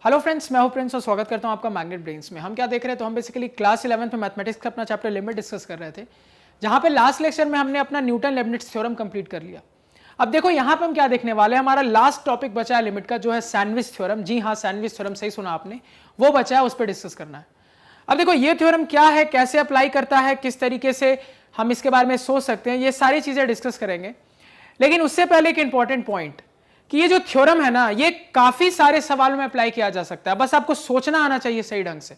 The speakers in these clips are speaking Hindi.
हेलो फ्रेंड्स, मैं हूं प्रिंस और स्वागत करता हूं आपका मैग्नेट ब्रेन्स में। हम क्या देख रहे हैं, तो हम बेसिकली क्लास 11 में मैथमेटिक्स का अपना चैप्टर लिमिट डिस्कस कर रहे थे, जहां पे लास्ट लेक्चर में हमने अपना न्यूटन लेibniz थ्योरम कंप्लीट कर लिया। अब देखो यहां पे हम क्या देखने वाले हैं, हमारा लास्ट टॉपिक बचा है लिमिट का, जो है सैंडविच थ्योरम। जी हाँ, सैंडविच थ्योरम, सही सुना आपने, वो बचा है, उस पर डिस्कस करना है। अब देखो ये थ्योरम क्या है, कैसे अप्लाई करता है, किस तरीके से हम इसके बारे में सोच सकते हैं, ये सारी चीजें डिस्कस करेंगे। लेकिन उससे पहले एक इंपॉर्टेंट पॉइंट कि ये जो थ्योरम है ना, ये काफी सारे सवालों में अप्लाई किया जा सकता है। बस आपको सोचना आना चाहिए सही ढंग से,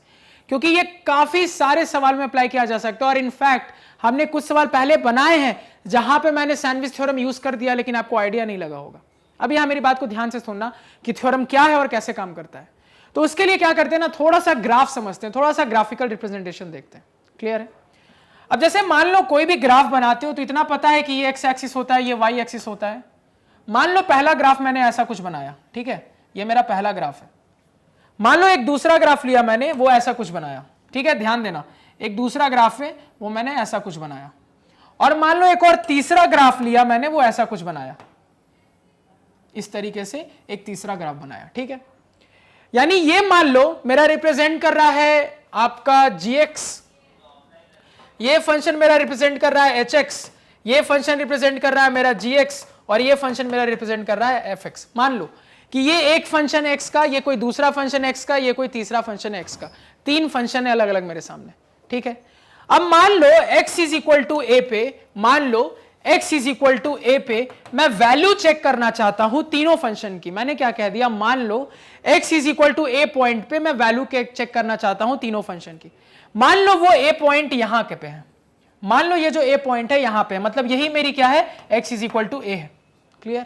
क्योंकि ये काफी सारे सवालों में अप्लाई किया जा सकता है। और इनफैक्ट हमने कुछ सवाल पहले बनाए हैं जहां पे मैंने सैंडविच थ्योरम यूज कर दिया, लेकिन आपको आइडिया नहीं लगा होगा। अब यहां मेरी बात को ध्यान से सुनना कि थ्योरम क्या है और कैसे काम करता है। तो उसके लिए क्या करते हैं ना, थोड़ा सा ग्राफ समझते हैं, थोड़ा सा ग्राफिकल रिप्रेजेंटेशन देखते हैं। क्लियर है? अब जैसे मान लो कोई भी ग्राफ बनाते हो तो इतना पता है कि ये एक्स एक्सिस होता है, ये वाई एक्सिस होता है। मान लो पहला ग्राफ मैंने ऐसा कुछ बनाया, ठीक है, ये मेरा पहला ग्राफ है। मान लो एक दूसरा ग्राफ लिया मैंने, वो ऐसा कुछ बनाया, ठीक है, ध्यान देना, एक दूसरा ग्राफ है वो मैंने ऐसा कुछ बनाया। और मान लो एक और तीसरा ग्राफ लिया मैंने, वो ऐसा कुछ बनाया, इस तरीके से एक तीसरा ग्राफ बनाया, ठीक है। यानी ये मान लो मेरा रिप्रेजेंट कर रहा है आपका gx, ये फंक्शन मेरा रिप्रेजेंट कर रहा है hx, ये फंक्शन रिप्रेजेंट कर रहा है मेरा gx, और ये फंक्शन मेरा रिप्रेजेंट कर रहा है fx। मान लो कि ये एक फंक्शन x का, ये कोई दूसरा फंक्शन x का, ये कोई तीसरा फंक्शन x का, तीन फंक्शन है अलग अलग मेरे सामने, ठीक है। अब मान लो x is equal to a पे, मान लो x is equal to a पे मैं वैल्यू चेक करना चाहता हूं तीनों फंक्शन की। मैंने क्या कह दिया, मान लो x is equal to a point पे मैं वैल्यू चेक करना चाहता हूं तीनों फंक्शन की। मान लो वो a पॉइंट यहां के पे है, मान लो ये जो a पॉइंट है यहां पे, मतलब यही मेरी क्या है, x is equal to a है। क्लियर?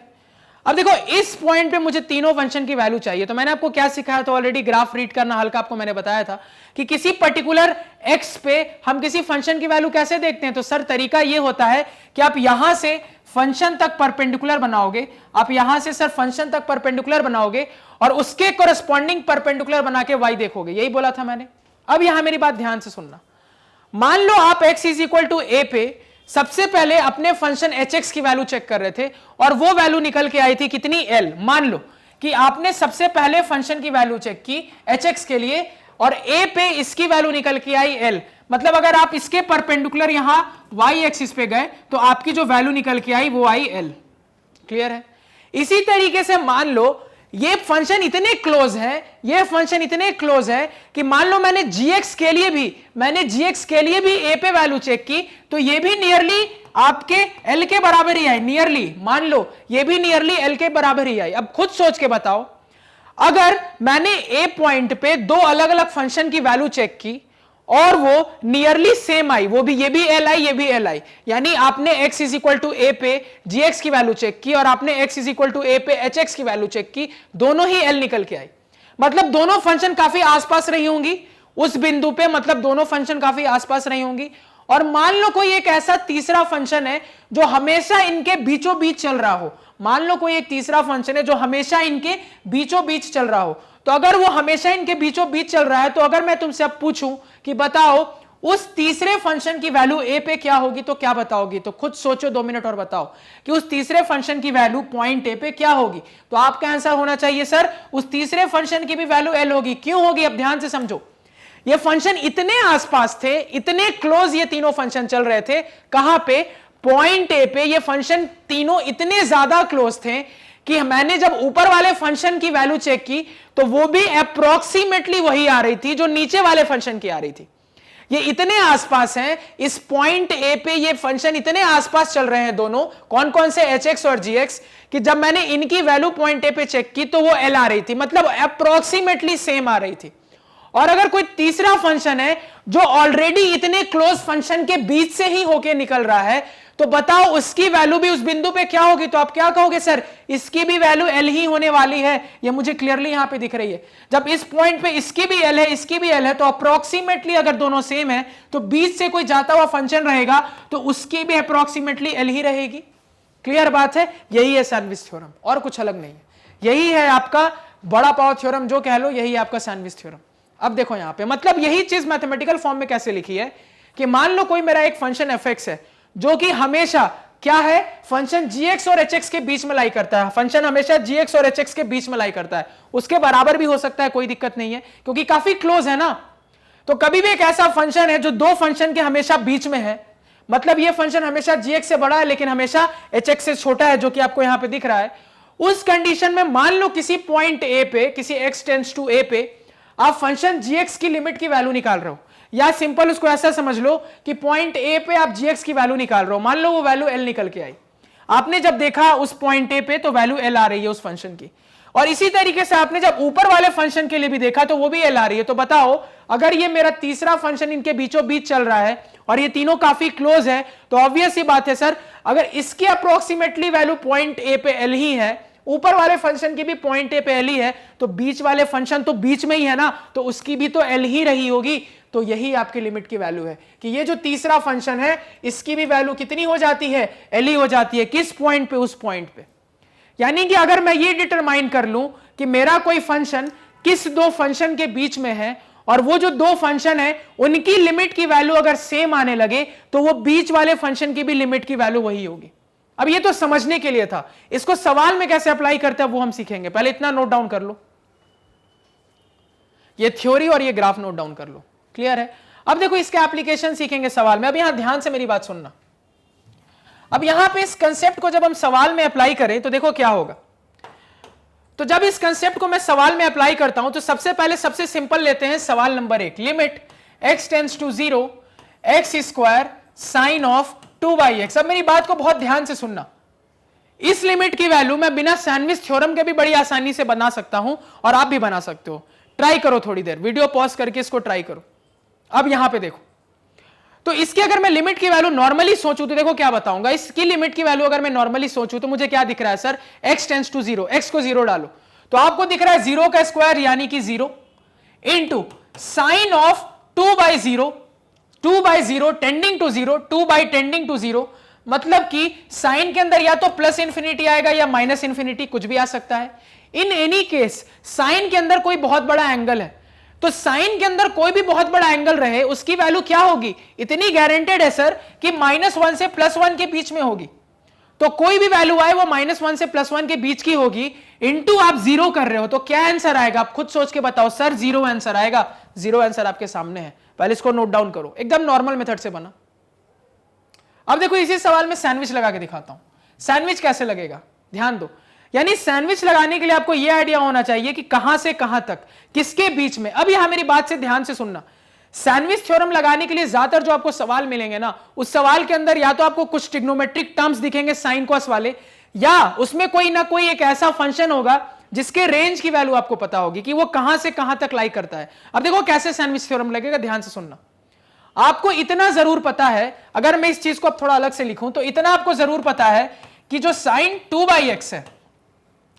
अब देखो इस पॉइंट पे मुझे तीनों फंक्शन की वैल्यू चाहिए, तो मैंने आपको क्या सिखाया था ऑलरेडी, ग्राफ रीड करना हल्का आपको मैंने बताया था कि किसी पर्टिकुलर x पे हम किसी फंक्शन की वैल्यू कैसे देखते हैं। तो सर तरीका ये होता है कि आप यहां से फंक्शन तक परपेंडिकुलर बनाओगे, आप यहां से सर फंक्शन तक परपेंडिकुलर बनाओगे और उसके कोरेस्पॉन्डिंग परपेंडिकुलर बना के y देखोगे, यही बोला था मैंने। अब यहां मेरी बात ध्यान से सुनना, मान लो आप x is equal to a पे सबसे पहले अपने फंक्शन hx की वैल्यू चेक कर रहे थे और वो वैल्यू निकल के आई थी कितनी, l। मान लो कि आपने सबसे पहले फंक्शन की वैल्यू चेक की hx के लिए और a पे इसकी वैल्यू निकल के आई l। मतलब अगर आप इसके परपेंडिकुलर यहां y एक्सिस पे गए तो आपकी जो वैल्यू निकल के आई वो आई l। क्लियर है? इसी तरीके से मान लो ये फंक्शन इतने क्लोज है, ये फंक्शन इतने क्लोज है कि मान लो मैंने gx के लिए भी a पे वैल्यू चेक की तो ये भी नियरली आपके l के बराबर ही आई, नियरली, मान लो ये भी नियरली l के बराबर ही आई। अब खुद सोच के बताओ, अगर मैंने a पॉइंट पे दो अलग अलग फंक्शन की वैल्यू चेक की और वो नियरली सेम आई, वो भी, ये भी l आई, ये भी l आई, यानी आपने x is equal to a पे gx की वैल्यू चेक की और आपने x is equal to a पे hx की वैल्यू चेक की, दोनों ही l निकल के आई। मतलब दोनों फंक्शन काफी आसपास रही होंगी उस बिंदु पे, मतलब दोनों फंक्शन काफी आसपास रही होंगी। और मान लो कोई एक ऐसा तीसरा फंक्शन है जो हमेशा इनके बीचों बीच चल रहा हो, मान लो कोई एक तीसरा फंक्शन है जो हमेशा इनके बीचों बीच चल रहा हो। तो अगर वो हमेशा इनके बीचों बीच चल रहा है, तो अगर मैं तुमसे अब पूछूं कि बताओ उस तीसरे फंक्शन की वैल्यू a पे क्या होगी, तो क्या बताओगी? तो खुद सोचो 2 मिनट और बताओ कि उस तीसरे फंक्शन की वैल्यू पॉइंट a पे क्या होगी। तो आपका आंसर होना चाहिए सर उस तीसरे फंक्शन की भी वैल्यू l होगी। क्यों होगी? अब ध्यान से समझो, ये फंक्शन इतने आसपास थे, इतने क्लोज ये तीनों फंक्शन चल रहे थे, कहां पे, पॉइंट a पे। ये फंक्शन तीनों इतने ज्यादा क्लोज थे कि मैंने जब ऊपर वाले फंक्शन की वैल्यू चेक की तो वो भी अप्रोक्सीमेटली वही आ रही थी जो नीचे वाले फंक्शन की आ रही थी। ये इतने आसपास हैं, इस पॉइंट ए पे ये फंक्शन इतने आसपास चल रहे हैं दोनों, कौन कौन से, hx और gx, कि जब मैंने इनकी वैल्यू पॉइंट ए पे चेक की तो वो l आ रही थी, मतलब अप्रोक्सीमेटली सेम आ रही थी। और अगर कोई तीसरा फंक्शन है जो ऑलरेडी इतने क्लोज फंक्शन के बीच से ही होके निकल रहा है, तो बताओ उसकी वैल्यू भी उस बिंदु पे क्या होगी। तो आप क्या कहोगे, सर इसकी भी वैल्यू l ही होने वाली है, ये मुझे क्लियरली यहां पे दिख रही है। जब इस पॉइंट पे इसकी भी l है, इसकी भी l है, तो अप्रोक्सीमेटली अगर दोनों सेम है तो बीच से कोई जाता हुआ फंक्शन रहेगा तो उसकी भी अप्रोक्सीमेटली l ही रहेगी। क्लियर बात है? यही है सैंडविच थ्योरम, और कुछ अलग नहीं है। यही है आपका बड़ा पाव थ्योरम जो कह लो, यही है आपका सैंडविच थ्योरम। अब देखो यहां पे, मतलब यही चीज मैथमेटिकल फॉर्म में कैसे लिखी है कि मान लो कोई मेरा एक फंक्शन fx है जो कि हमेशा क्या है, फंक्शन gx और hx के बीच में लाई करता है। फंक्शन हमेशा gx और hx के बीच में लाई करता है, उसके बराबर भी हो सकता है, कोई दिक्कत नहीं है, क्योंकि काफी क्लोज है ना। तो कभी भी एक ऐसा फंक्शन है जो दो फंक्शन के हमेशा बीच में है, मतलब ये फंक्शन हमेशा gx से बड़ा है लेकिन हमेशा hx से छोटा है, जो कि आपको यहां पे दिख रहा है। उस कंडीशन में मान लो किसी पॉइंट a पे, किसी x टेंड्स टू a पे आप फंक्शन gx की लिमिट की वैल्यू निकाल रहे हो, या सिंपल उसको ऐसा समझ लो कि पॉइंट a पे आप gx की वैल्यू निकाल रहे हो, मान लो वो वैल्यू l निकल के आई, आपने जब देखा उस पॉइंट a पे तो वैल्यू l आ रही है उस फंक्शन की, और इसी तरीके से आपने जब ऊपर वाले फंक्शन के लिए भी देखा तो वो भी l आ रही है। तो बताओ अगर ये मेरा तीसरा फंक्शन इनके बीचों बीच चल रहा है और ये तीनों काफी क्लोज है, तो ऑब्वियस ही बात है सर, अगर इसकी अप्रोक्सीमेटली वैल्यू पॉइंट a पे l ही है, ऊपर वाले फंक्शन की भी पॉइंट a पे l ही है, तो बीच वाले फंक्शन तो बीच में ही है ना, तो उसकी भी तो l ही रही होगी। तो यही आपकी लिमिट की वैल्यू है कि ये जो तीसरा फंक्शन है इसकी भी वैल्यू कितनी हो जाती है, l ही हो जाती है। किस पॉइंट पे, उस पॉइंट पे। यानी कि अगर मैं ये डिटरमाइन कर लूं कि मेरा कोई फंक्शन किस दो फंक्शन के बीच में है और वो जो दो फंक्शन है उनकी लिमिट की वैल्यू अगर सेम आने लगे तो वो बीच वाले फंक्शन की भी लिमिट की वैल्यू वही होगी। अब ये तो समझने के लिए था, इसको सवाल में कैसे अप्लाई करते हैं वो हम सीखेंगे, पहले इतना नोट डाउन कर लो, ये थ्योरी और ये ग्राफ नोट डाउन कर लो, क्लियर है। अब देखो इसके एप्लीकेशन सीखेंगे सवाल में। अब यहां ध्यान से मेरी बात सुनना, अब यहां पे इस कंसेप्ट को जब हम सवाल में अप्लाई करें तो देखो क्या होगा। तो जब इस कंसेप्ट को मैं सवाल में अप्लाई करता हूं तो सबसे पहले सबसे सिंपल लेते हैं सवाल number 1, limit x tends to 0 x square sine of 2/x। अब मेरी बात को बहुत ध्यान से सुनना, इस लिमिट की वैल्यू मैं बिना सैंडविच थ्योरम के भी बड़ी आसानी से बना सकता हूं और आप भी बना सकते हो। ट्राई करो, थोड़ी देर वीडियो पॉज करके इसको ट्राई करो। अब यहां पे देखो, तो इसकी अगर मैं लिमिट की वैल्यू नॉर्मली सोचूं तो देखो क्या बताऊंगा, इसकी लिमिट की वैल्यू अगर मैं नॉर्मली सोचूं तो मुझे क्या दिख रहा है sir, x tends to 0, x को 0 डालो तो आपको दिख रहा है 0 का स्क्वायर यानी कि 0 into sine of 2/0, 2/0 tending to 0, 2 tending to 0, मतलब कि साइन के अंदर या तो प्लस इंफिनिटी आएगा या माइनस इंफिनिटी, कुछ भी आ सकता है। इन एनी केस साइन के अंदर कोई बहुत बड़ा एंगल है, तो साइन के अंदर कोई भी बहुत बड़ा एंगल रहे उसकी वैल्यू क्या होगी, इतनी गारंटेड है सर कि -1 से +1 के बीच में होगी। तो कोई भी वैल्यू आए वो -1 से +1 के बीच की होगी, इंटू आप 0 कर रहे हो तो क्या आंसर आएगा, आप खुद सोच के बताओ सर। 0 आंसर आएगा, 0 आंसर आपके सामने है, पहले इसको नोट डाउन करो, एकदम नॉर्मल मेथड से बना। अब देखो इसी सवाल में सैंडविच लगा के दिखाता हूं, सैंडविच कैसे लगेगा, ध्यान दो। यानी सैंडविच लगाने के लिए आपको यह आइडिया होना चाहिए कि कहां से कहां तक, किसके बीच में। अब यहां मेरी बात से ध्यान से सुनना, सैंडविच थ्योरम लगाने के लिए ज्यादातर जो आपको सवाल मिलेंगे ना, उस सवाल के अंदर या तो आपको कुछ ट्रिग्नोमेट्रिक टर्म्स दिखेंगे साइन कॉस वाले, या उसमें कोई ना कोई एक ऐसा फंक्शन होगा जिसके रेंज की वैल्यू आपको पता होगी कि वो कहां से कहां तक लाई करता है। अब देखो कैसे सैंडविच थ्योरम लगेगा, ध्यान से सुनना। आपको इतना जरूर पता है, अगर मैं इस चीज को अब थोड़ा अलग से लिखूं तो इतना आपको जरूर पता है कि जो साइन 2/x है,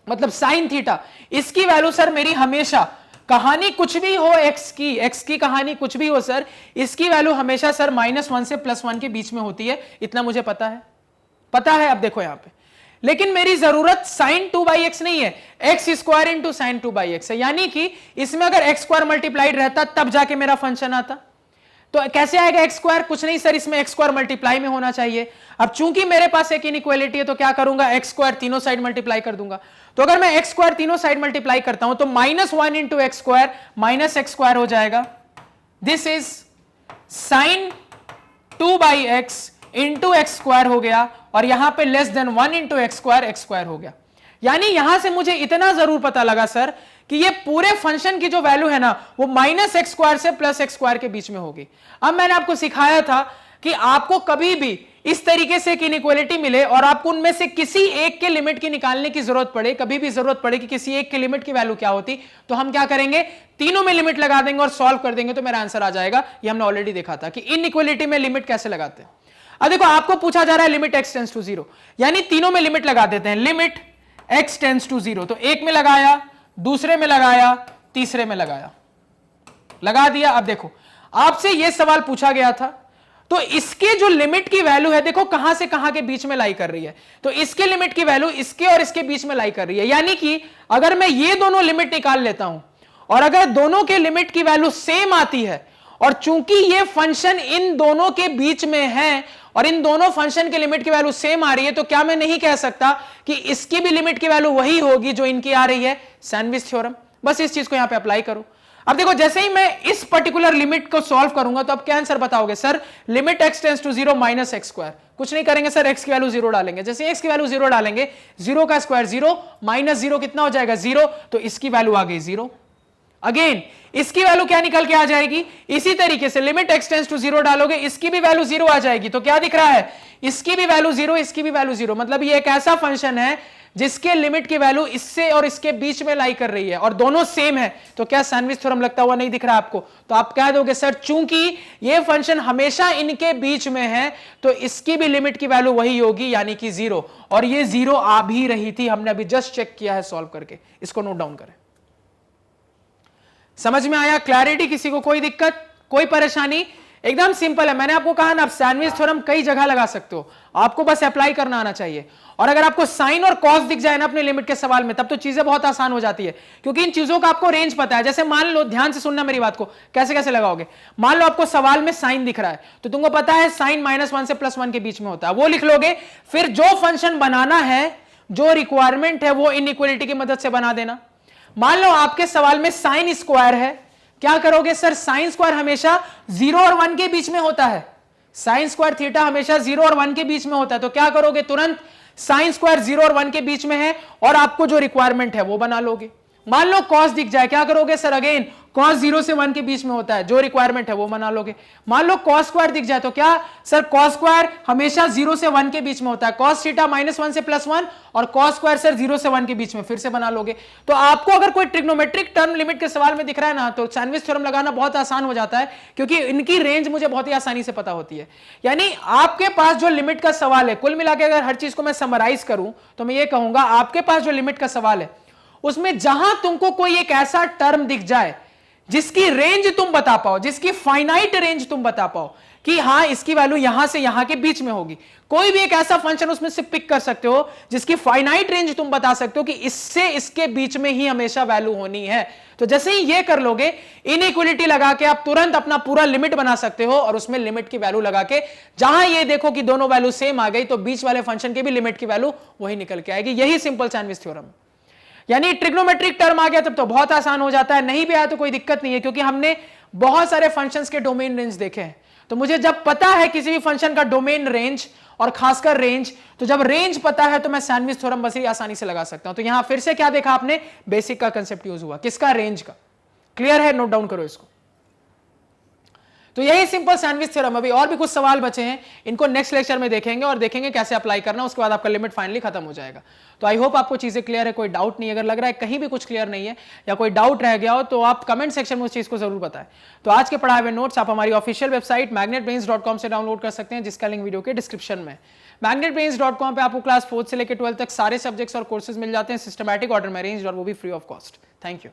मतलब साइन थीटा, इसकी वैल्यू सर मेरी हमेशा, कहानी कुछ भी हो x की कहानी कुछ भी हो सर, इसकी वैल्यू हमेशा सर -1 से +1 के बीच में होती है, इतना मुझे पता है, पता है। अब देखो यहां पे, लेकिन मेरी जरूरत साइन 2/x नहीं है, x square into sine 2/x है, यानी कि इसमें अगर x स्क्वायर मल्टीप्लाइड रहता तब जाके मेरा फंक्शन आता। तो कैसे आएगा x स्क्वायर, कुछ नहीं सर, इसमें x स्क्वायर मल्टीप्लाई में होना चाहिए। अब चूंकि मेरे पास एक इनइक्वालिटी है तो क्या करूंगा, x स्क्वायर तीनों साइड मल्टीप्लाई कर दूंगा। तो अगर मैं x स्क्वायर तीनों साइड मल्टीप्लाई करता हूं तो -1 into x square -x square हो जाएगा। This is sine 2/x into x square हो गया, और यहां पे <1 इंटू x स्क्वायर हो गया। यानी यहां से मुझे इतना जरूर पता लगा सर कि ये पूरे फंक्शन की जो वैल्यू है ना वो -x स्क्वायर से +x स्क्वायर के बीच में होगी। अब मैंने आपको सिखाया था कि आपको कभी भी इस तरीके से एक इनइक्वालिटी मिले और आपको उनमें से किसी एक के लिमिट की निकालने की जरूरत पड़े, कभी भी जरूरत पड़े कि किसी एक के लिमिट की वैल्यू क्या होती, तो हम क्या करेंगे, तीनों में लिमिट लगा देंगे और सॉल्व कर देंगे तो मेरा आंसर आ जाएगा। ये हमने ऑलरेडी देखा था कि इनइक्वालिटी में लिमिट कैसे लगाते हैं। अब देखो आपको पूछा जा रहा है लिमिट x टेंड्स टू 0, यानी तीनों में लिमिट लगा देते हैं। लिमिट x टेंड्स टू 0, तो एक में लगाया, दूसरे में लगाया, तीसरे में लगाया, लगा दिया। अब देखो आपसे यह सवाल पूछा गया था, तो इसके जो लिमिट की वैल्यू है देखो कहां से कहां के बीच में लाई कर रही है, तो इसके लिमिट की वैल्यू इसके और इसके बीच में लाई कर रही है। यानी कि अगर मैं ये दोनों लिमिट निकाल लेता हूं और अगर दोनों के लिमिट की वैल्यू सेम आती है और चूंकि ये फंक्शन इन दोनों के बीच में है और इन दोनों फंक्शन की लिमिट की वैल्यू सेम आ रही है, तो क्या मैं नहीं कह सकता कि इसकी भी लिमिट की वैल्यू वही होगी जो इनकी आ रही है? Sandwich theorem. बस इस चीज को यहां पे अप्लाई करो। अब देखो, जैसे ही मैं इस पर्टिकुलर लिमिट को सॉल्व करूंगा तो अब क्या आंसर बताओगे? Sir limit x tends to 0 minus x square. कुछ नहीं करेंगे सर, x की वैल्यू 0 डालेंगे। जैसे x की वैल्यू 0 डालेंगे, 0 का स्क्वायर 0 माइनस 0 कितना हो जाएगा? 0। तो इसकी वैल्यू आ गई 0। अगेन इसकी वैल्यू क्या निकल के आ जाएगी? इसी तरीके से लिमिट x टेंड्स टू 0 डालोगे, इसकी भी वैल्यू 0 आ जाएगी। तो क्या दिख रहा है? इसकी भी वैल्यू 0, इसकी भी वैल्यू 0। मतलब ये एक ऐसा फंक्शन है जिसके लिमिट की वैल्यू इससे और इसके बीच में लाई कर रही है और दोनों सेम है। तो क्या सैंडविच थ्योरम लगता हुआ नहीं दिख रहा आपको? तो आप क्या दोगे? सर चूंकि ये फंक्शन हमेशा इनके बीच में है तो इसकी भी लिमिट की वैल्यू वही होगी, यानी कि 0। और ये 0 आ भी रही थी, हमने अभी जस्ट चेक किया है सॉल्व करके। इसको नोट डाउन करें। समझ में आया? क्लैरिटी? किसी को कोई दिक्कत, कोई परेशानी? एकदम सिंपल है। मैंने आपको कहा ना, आप सैंडविच थ्योरम कई जगह लगा सकते हो, आपको बस अप्लाई करना आना चाहिए। और अगर आपको साइन और कॉस दिख जाए ना अपने लिमिट के सवाल में, तब तो चीजें बहुत आसान हो जाती है, क्योंकि इन चीजों का आपको रेंज पता है। जैसे मान लो, ध्यान से सुनना मेरी बात को, कैसे कैसे लगाओगे। मान लो आपको सवाल में साइन दिख रहा है, तो तुमको पता है साइन -1 से +1 के बीच में होता है, वो लिख लोगे। फिर जो फंक्शन बनाना है, जो रिक्वायरमेंट है, वो इनइक्वालिटी की मदद से बना देना। मान लो आपके सवाल में साइन स्क्वायर है, क्या करोगे? सर साइन स्क्वायर हमेशा 0 और 1 के बीच में होता है। साइन स्क्वायर थीटा हमेशा 0 और 1 के बीच में होता है। तो क्या करोगे? तुरंत साइन स्क्वायर 0 और 1 के बीच में है और आपको जो रिक्वायरमेंट है वो बना लोगे। मान लो कॉस दिख जाए, क्या करोगे? सर अगेन कॉस 0 से 1 के बीच में होता है, जो रिक्वायरमेंट है वो बना लोगे। मान लो कॉस स्क्वायर दिख जाए, तो क्या? सर कॉस स्क्वायर हमेशा 0 से 1 के बीच में होता है, कॉस थीटा -1 से +1 और कॉस स्क्वायर सर 0 से 1 के बीच में, फिर से बना लोगे। तो आपको अगर कोई ट्रिग्नोमेट्रिक टर्म लिमिट के सवाल में दिख रहा है ना, तो सैंडविच थ्योरम लगाना बहुत आसान हो जाता है, क्योंकि इनकी रेंज मुझे बहुत ही आसानी से पता होती है। यानी आपके पास जो लिमिट का सवाल है, कुल मिलाकर अगर हर चीज को मैं समराइज करूं तो मैं ये कहूंगा, आपके पास जो लिमिट का सवाल है उसमें जहां तुमको कोई एक ऐसा टर्म दिख जाए जिसकी रेंज तुम बता पाओ, जिसकी फाइनाइट रेंज तुम बता पाओ कि हां इसकी वैल्यू यहां से यहां के बीच में होगी, कोई भी एक ऐसा फंक्शन उसमें से पिक कर सकते हो जिसकी फाइनाइट रेंज तुम बता सकते हो कि इससे इसके बीच में ही हमेशा वैल्यू होनी है। तो जैसे ही ये कर लोगे, इनइक्वालिटी लगा के आप तुरंत अपना पूरा लिमिट बना सकते हो और उसमें लिमिट की वैल्यू लगा के जहां ये देखो कि दोनों वैल्यू सेम आ गई, तो बीच वाले फंक्शन की भी लिमिट की वैल्यू वही निकल के आएगी। यही सिंपल सैंडविच थ्योरम। यानी ट्रिग्नोमेट्रिक टर्म आ गया तब तो बहुत आसान हो जाता है, नहीं भी आया तो कोई दिक्कत नहीं है, क्योंकि हमने बहुत सारे फंक्शंस के डोमेन रेंज देखे हैं। तो मुझे जब पता है किसी भी फंक्शन का डोमेन रेंज और खासकर रेंज, तो जब रेंज पता है तो मैं सैंडविच थ्योरम बस ही आसानी से लगा सकता हूं। तो यहां फिर से क्या देखा आपने? बेसिक का कंसेप्ट यूज हुआ, किसका? रेंज का। क्लियर है? नोट डाउन करो इसको। तो यही सिंपल सैंडविच थ्योरम। अभी और भी कुछ सवाल बचे हैं, इनको नेक्स्ट लेक्चर में देखेंगे और देखेंगे कैसे अप्लाई करना, उसके बाद आपका लिमिट फाइनली खत्म हो जाएगा। तो आई होप आपको चीजें क्लियर है, कोई डाउट नहीं। अगर लग रहा है कहीं भी कुछ क्लियर नहीं है या कोई डाउट रह गया हो तो आप कमेंट सेक्शन में उस चीज को जरूर बताएं। तो आज के पढ़ाए हुए नोट्स आप हमारी ऑफिशियल वेबसाइट magnetbrains.com से डाउनलोड कर सकते हैं, जिसका लिंक वीडियो के डिस्क्रिप्शन में। magnetbrains.com पे आपको क्लास 4 से लेकर 12 तक सारे सब्जेक्ट्स और कोर्सेज मिल जाते हैं सिस्टमैटिक ऑर्डर में अरेंज्ड, और वो भी free of cost. Thank you.